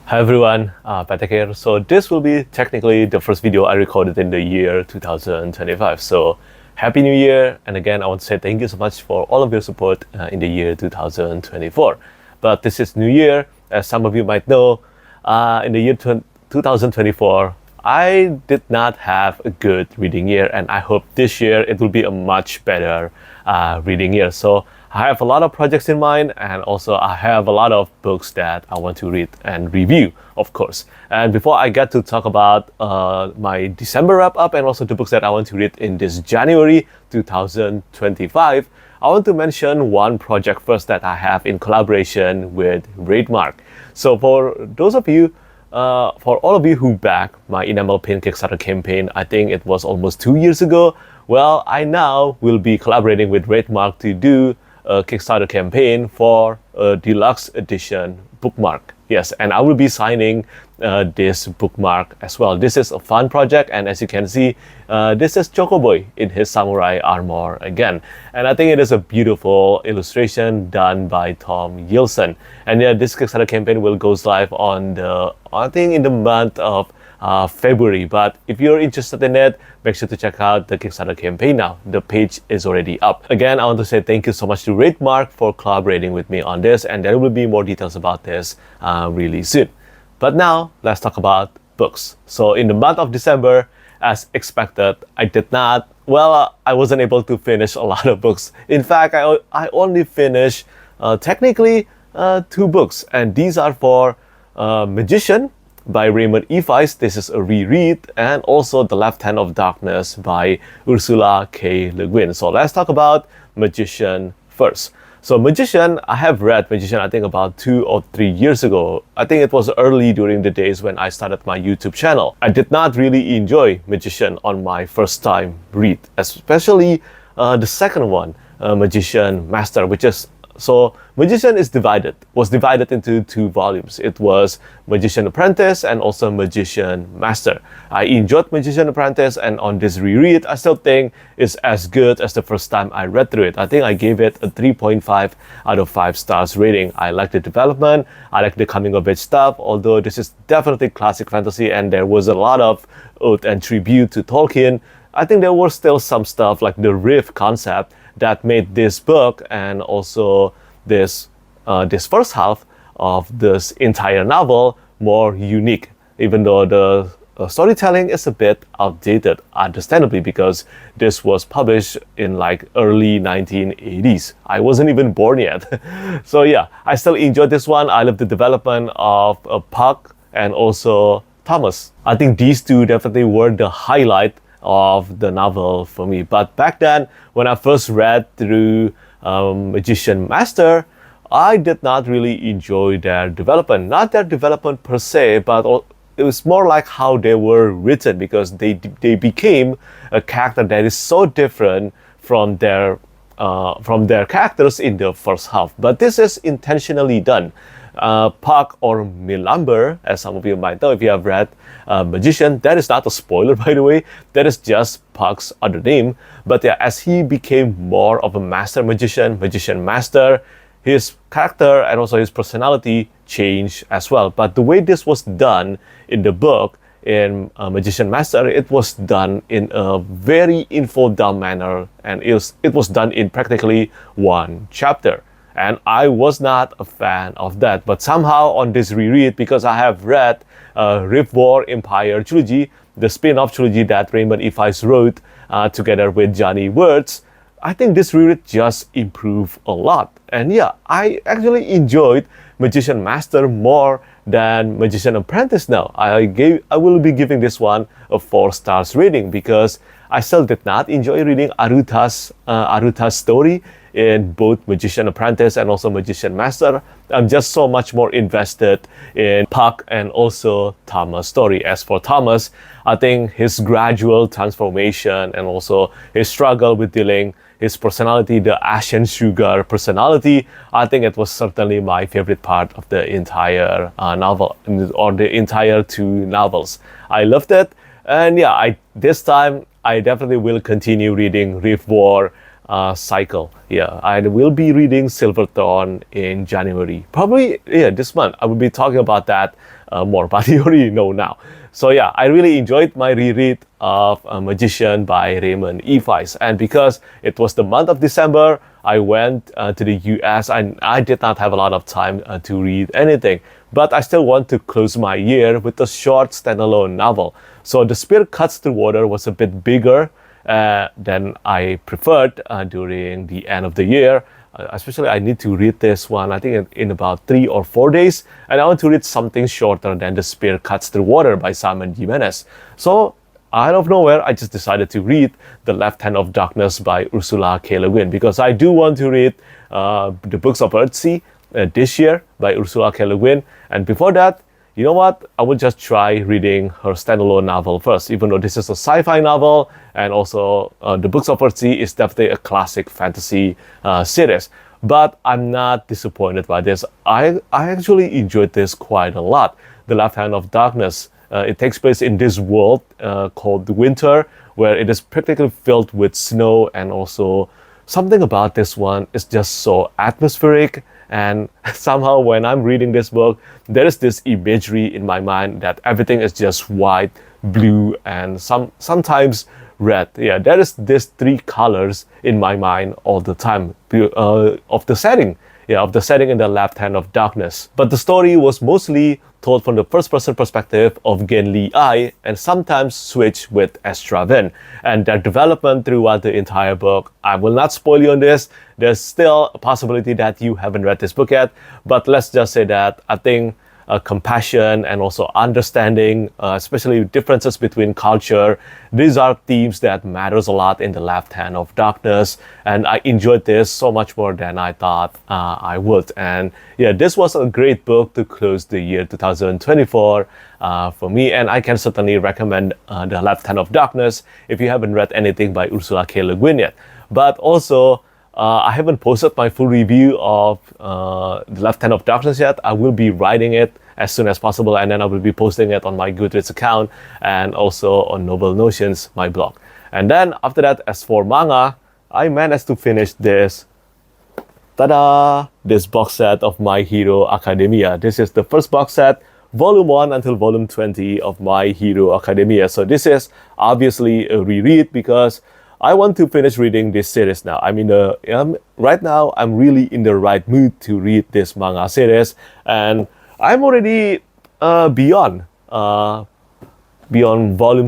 Hi everyone, Petrik here. So this will be technically the first video I recorded in the year 2025. So Happy New Year, and again I want to say thank you so much for all of your support in the year 2024. But this is New Year, as some of you might know. In the year 2024, I did not have a good reading year, and I hope this year it will be a much better reading year. So I have a lot of projects in mind, and also I have a lot of books that I want to read and review, of course. And before I get to talk about my December wrap-up and also the books that I want to read in this January 2025, I want to mention one project first that I have in collaboration with Raymond. So for those of you, for all of you who back my Enamel Paint Kickstarter campaign, I think it was almost 2 years ago. Well, I now will be collaborating with Raymond to do a Kickstarter campaign for a deluxe edition bookmark. Yes, and I will be signing this bookmark as well. This is a fun project, and as you can see, this is Choco in his samurai armor again. And I think it is a beautiful illustration done by Tom Yilson. And yeah, this Kickstarter campaign will go live on I think in the month of February. But if you're interested in it, make sure to check out the Kickstarter campaign now. The page is already up. Again, I want to say thank you so much to Raymond for collaborating with me on this, and there will be more details about this really soon. But now, let's talk about books. So in the month of December, as expected, I wasn't able to finish a lot of books. In fact, I only finished technically 2 books, and these are for Magician by Raymond Feist. This is a reread, and also The Left Hand of Darkness by Ursula K. Le Guin. So let's talk about Magician first. So Magician, I have read Magician I think about 2 or 3 years ago. I think it was early during the days when I started my YouTube channel. I did not really enjoy Magician on my first time read, especially the second one, Magician Master, which is Magician was divided into 2 volumes. It was Magician Apprentice and also Magician Master. I enjoyed Magician Apprentice, and on this reread, I still think it's as good as the first time I read through it. I think I gave it a 3.5 out of 5 stars rating. I like the development, I like the coming of age stuff, although this is definitely classic fantasy and there was a lot of ode and tribute to Tolkien. I think there was still some stuff like the riff concept that made this book and also this first half of this entire novel more unique, even though the storytelling is a bit outdated, understandably, because this was published in like early 1980s. I wasn't even born yet. So yeah, I still enjoyed this one. I love the development of Puck and also Thomas. I think these 2 definitely were the highlight of the novel for me. But back then, when I first read through Magician Master, I did not really enjoy their development. Not their development per se, but it was more like how they were written, because they became a character that is so different from their characters in the first half. But this is intentionally done. Puck, or Milamber, as some of you might know if you have read Magician. That is not a spoiler, by the way. That is just Puck's other name. But yeah, as he became more of a master magician, Magician Master, his character and also his personality changed as well. But the way this was done in the book, in Magician Master, it was done in a very info-dumb manner, and it was done in practically 1 chapter. And I was not a fan of that. But somehow on this reread, because I have read Rift War Empire trilogy, the spin-off trilogy that Raymond Feist wrote together with Johnny Wirtz, I think this reread just improved a lot. And yeah, I actually enjoyed Magician Master more than Magician Apprentice now. I will be giving this one a 4 stars rating, because I still did not enjoy reading Aruta's story in both Magician Apprentice and also Magician Master. I'm just so much more invested in Puck and also Thomas' story. As for Thomas, I think his gradual transformation and also his struggle with dealing his personality, the Ashen Sugar personality, I think it was certainly my favorite part of the entire novel, or the entire 2 novels. I loved it. And yeah, this time I definitely will continue reading Rift War cycle. Yeah, I will be reading Silverthorn in January. Probably, yeah, this month. I will be talking about that more, but you already know now. So yeah, I really enjoyed my reread of Magician by Raymond Feist. And because it was the month of December, I went to the US and I did not have a lot of time to read anything. But I still want to close my year with a short standalone novel. So The Spear Cuts Through Water was a bit bigger than I preferred during the end of the year. Especially, I need to read this one, I think in about 3 or 4 days. And I want to read something shorter than The Spear Cuts Through Water by Simon Jimenez. So, out of nowhere, I just decided to read The Left Hand of Darkness by Ursula K. Le Guin, because I do want to read the books of Earthsea this year by Ursula K. Le Guin. And before that, you know what? I will just try reading her standalone novel first, even though this is a sci-fi novel, and also the Books of Earthsea is definitely a classic fantasy series. But I'm not disappointed by this. I actually enjoyed this quite a lot. The Left Hand of Darkness. It takes place in this world called Winter, where it is practically filled with snow, and also something about this one is just so atmospheric. And somehow when I'm reading this book, there is this imagery in my mind that everything is just white, blue, and sometimes red. Yeah, there is these 3 colors in my mind all the time of the setting. Yeah, of the setting in The Left Hand of Darkness. But the story was mostly told from the first-person perspective of Guin Li Ai, and sometimes switched with Estra Ven. And their development throughout the entire book, I will not spoil you on this. There's still a possibility that you haven't read this book yet, but let's just say that I think compassion and also understanding, especially differences between culture. These are themes that matters a lot in The Left Hand of Darkness, and I enjoyed this so much more than I thought I would. And yeah, this was a great book to close the year 2024 for me, and I can certainly recommend The Left Hand of Darkness if you haven't read anything by Ursula K. Le Guin yet. But also, I haven't posted my full review of The Left Hand of Darkness yet. I will be writing it as soon as possible, and then I will be posting it on my Goodreads account and also on Novel Notions, my blog. And then after that, as for manga, I managed to finish this, tada, this box set of My Hero Academia. This is the first box set, Volume 1 until Volume 20 of My Hero Academia. So this is obviously a reread because I want to finish reading this series now. Right now, I'm really in the right mood to read this manga series, and I'm already beyond Volume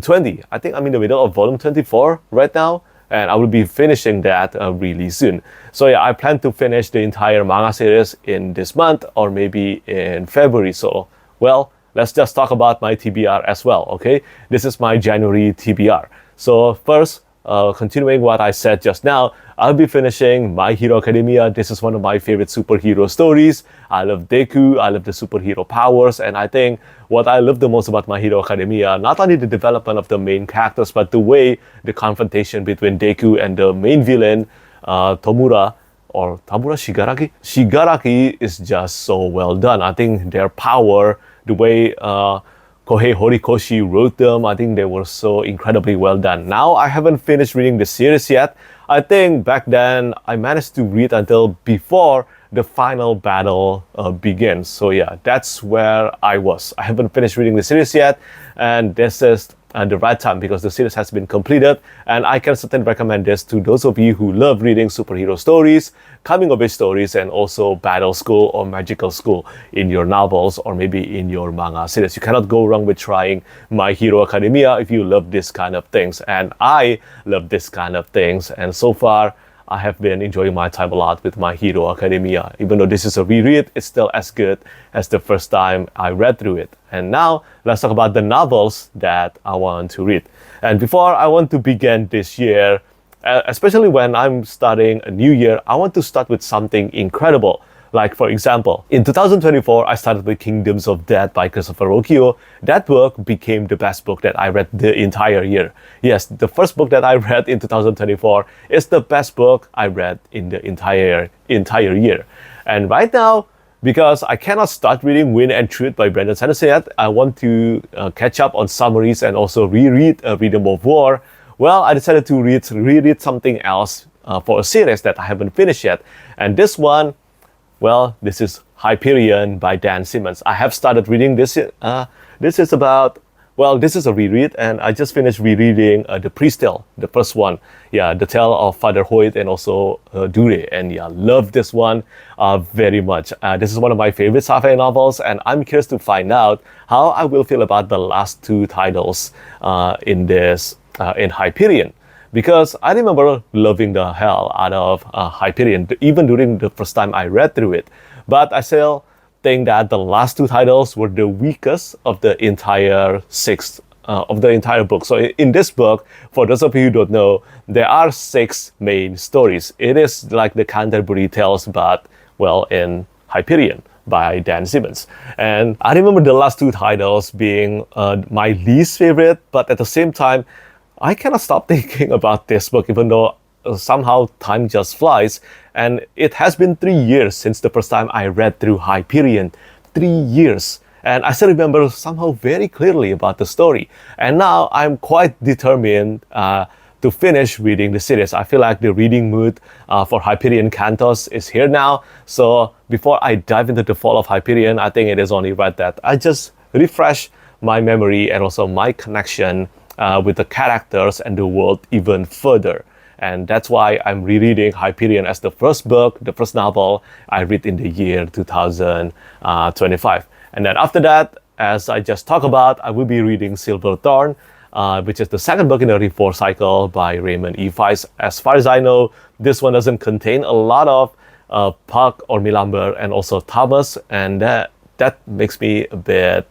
20. I think I'm in the middle of Volume 24 right now, and I will be finishing that really soon. So yeah, I plan to finish the entire manga series in this month or maybe in February. So, well, let's just talk about my TBR as well, okay? This is my January TBR. So first, continuing what I said just now, I'll be finishing My Hero Academia. This is one of my favorite superhero stories. I love Deku, I love the superhero powers, and I think what I love the most about My Hero Academia, not only the development of the main characters, but the way the confrontation between Deku and the main villain, Tomura, or Tamura Shigaraki? Shigaraki is just so well done. I think their power, the way Kohei Horikoshi wrote them, I think they were so incredibly well done. Now, I haven't finished reading the series yet. I think back then, I managed to read until before the final battle begins. So yeah, that's where I was. I haven't finished reading the series yet, and this is the right time because the series has been completed, and I can certainly recommend this to those of you who love reading superhero stories, coming of age stories, and also battle school or magical school in your novels or maybe in your manga series. You cannot go wrong with trying My Hero Academia if you love this kind of things, and I love this kind of things, and so far I have been enjoying my time a lot with My Hero Academia. Even though this is a reread, it's still as good as the first time I read through it. And now, let's talk about the novels that I want to read. And before I want to begin this year, especially when I'm starting a new year, I want to start with something incredible. Like, for example, in 2024, I started with Kingdoms of Death by Christopher Rocchio. That book became the best book that I read the entire year. Yes, the first book that I read in 2024 is the best book I read in the entire year. And right now, because I cannot start reading Wind and Truth by Brandon Sanderson yet, I want to catch up on summaries and also reread Rhythm of War. Well, I decided to reread something else for a series that I haven't finished yet. And this one, well, this is Hyperion by Dan Simmons. I have started reading this. This is about, well, this is a reread, and I just finished rereading The Priest Tale, the first one. Yeah, the tale of Father Hoyt and also Dure. And yeah, love this one very much. This is one of my favorite sci-fi novels, and I'm curious to find out how I will feel about the last two titles in Hyperion. Because I remember loving the hell out of Hyperion, even during the first time I read through it. But I still think that the last two titles were the weakest of the entire book. So in this book, for those of you who don't know, there are 6 main stories. It is like the Canterbury Tales, but, well, in Hyperion by Dan Simmons. And I remember the last two titles being my least favorite, but at the same time, I cannot stop thinking about this book, even though somehow time just flies. And it has been 3 years since the first time I read through Hyperion. 3 years. And I still remember somehow very clearly about the story. And now I'm quite determined to finish reading the series. I feel like the reading mood for Hyperion Cantos is here now. So before I dive into the fall of Hyperion, I think it is only right that I just refresh my memory and also my connection with the characters and the world even further. And that's why I'm rereading Hyperion as the first book, the first novel I read in the year 2025. And then after that, as I just talked about, I will be reading Silverthorn, which is the second book in the Reform cycle by Raymond E. Feist. As far as I know, this one doesn't contain a lot of Puck or Milamber and also Thomas, and that makes me a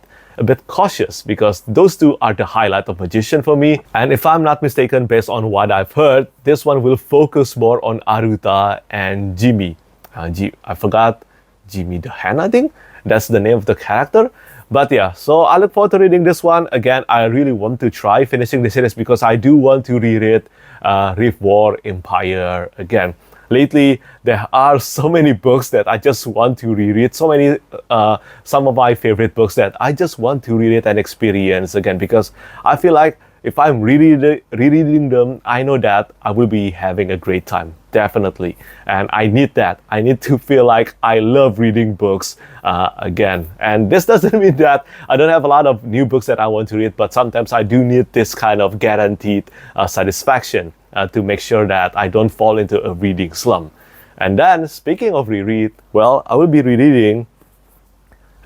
bit cautious because those two are the highlight of Magician for me. And if I'm not mistaken, based on what I've heard, this one will focus more on Aruta and Jimmy. I forgot Jimmy the Hen, I think. That's the name of the character. But yeah, so I look forward to reading this one. Again, I really want to try finishing the series because I do want to reread Rift War Empire again. Lately, there are so many books that I just want to reread. So many, some of my favorite books that I just want to reread and experience again because I feel like if I'm rereading them, I know that I will be having a great time, definitely. And I need that. I need to feel like I love reading books again. And this doesn't mean that I don't have a lot of new books that I want to read, but sometimes I do need this kind of guaranteed satisfaction to make sure that I don't fall into a reading slump. And then, speaking of reread, well, I will be rereading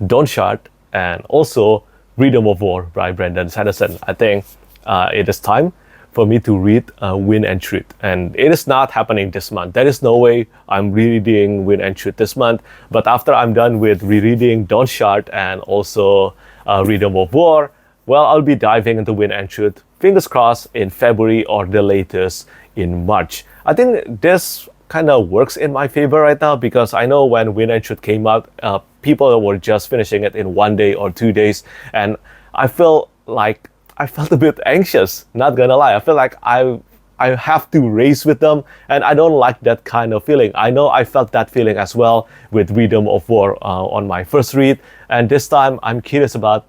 Dawnshard and also Rhythm of War by Brandon Sanderson. I think it is time for me to read Guin and Truth. And it is not happening this month. There is no way I'm rereading Guin and Truth this month. But after I'm done with rereading Dawnshard and also Rhythm of War, well, I'll be diving into Guin and Truth, fingers crossed, in February or the latest in March. I think this kind of works in my favor right now because I know when Guin and Truth came out, people were just finishing it in 1 day or 2 days. And I felt a bit anxious, not gonna lie. I feel like I have to race with them, and I don't like that kind of feeling. I know I felt that feeling as well with Rhythm of War on my first read, and this time I'm curious about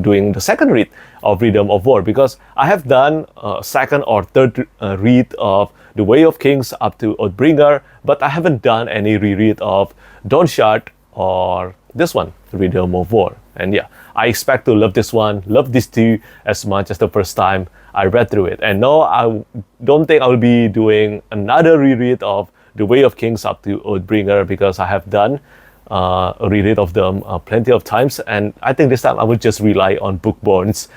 doing the second read of Rhythm of War because I have done second or third read of The Way of Kings up to Oathbringer, but I haven't done any reread of Dawnshard or this one, Rhythm of War. And yeah, I expect to love this one, love these two as much as the first time I read through it. And no, I don't think I will be doing another reread of The Way of Kings up to Oathbringer because I have done a reread of them plenty of times. And I think this time I would just rely on Bookborn's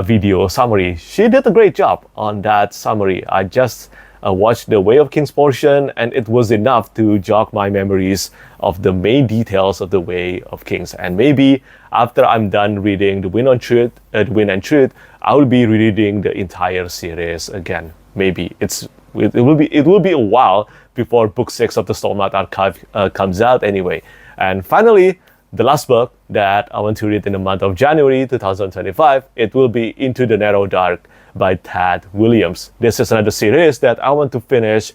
video summary. She did a great job on that summary. I just watched the Way of Kings portion, and it was enough to jog my memories of the main details of the Way of Kings. And maybe after I'm done reading the Guin and Truth, I will be rereading the entire series again. Maybe it will be a while before Book 6 of the Stormlight Archive comes out anyway. And finally, the last book that I want to read in the month of January 2025, it will be Into the Narrowdark by Tad Williams. This is another series that I want to finish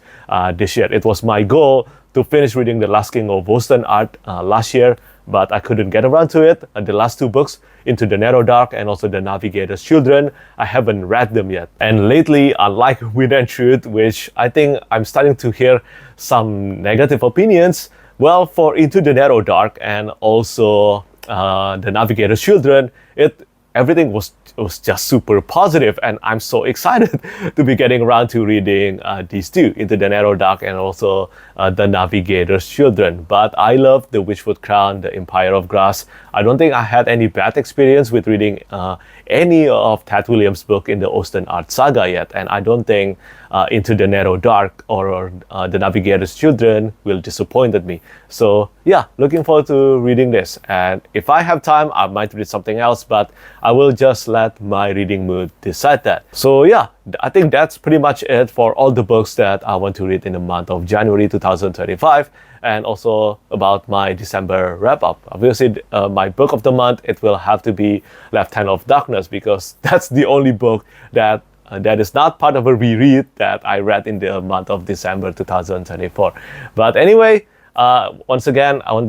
this year. It was my goal to finish reading The Last King of Wosten art last year, but I couldn't get around to it. And the last two books, Into the Narrowdark and also The Navigator's Children, I haven't read them yet. And lately, unlike Guin and Truth, which I think I'm starting to hear some negative opinions, well, for Into the Narrowdark and also The Navigator's Children, everything was just super positive, and I'm so excited to be getting around to reading these two, Into the Narrowdark and also The Navigator's Children. But I love The Witchwood Crown, The Empire of Grass. I don't think I had any bad experience with reading any of Ted Williams' book in the Austen Art Saga yet, and I don't think Into the Narrowdark or The Navigator's Children will disappoint me. So yeah, looking forward to reading this, and if I have time, I might read something else, but I will just let my reading mood decide that. So yeah, I think that's pretty much it for all the books that I want to read in the month of January 2025, and also about my December wrap-up. Obviously, my book of the month, it will have to be Left Hand of Darkness, because that's the only book that is not part of a reread that I read in the month of December 2024. But anyway, once again, I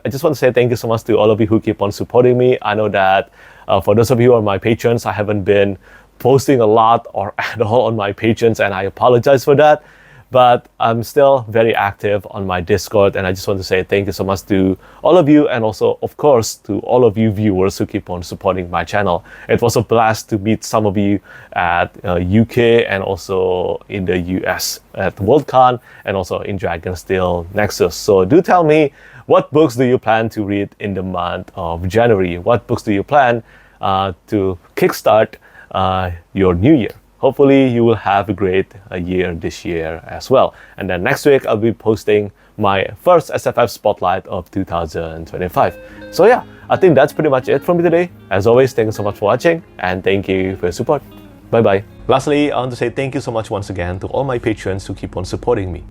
just want to say thank you so much to all of you who keep on supporting me. I know that for those of you who are my patrons, I haven't been posting a lot or at all on my patrons, and I apologize for that. But I'm still very active on my Discord, and I just want to say thank you so much to all of you, and also, of course, to all of you viewers who keep on supporting my channel. It was a blast to meet some of you at UK and also in the US at Worldcon and also in Dragonsteel Nexus. So do tell me, what books do you plan to read in the month of January? What books do you plan to kickstart your new year? Hopefully you will have a great year this year as well. And then next week I'll be posting my first SFF Spotlight of 2025. So yeah, I think that's pretty much it from me today. As always, thank you so much for watching, and thank you for your support. Bye bye. Lastly, I want to say thank you so much once again to all my patrons who keep on supporting me.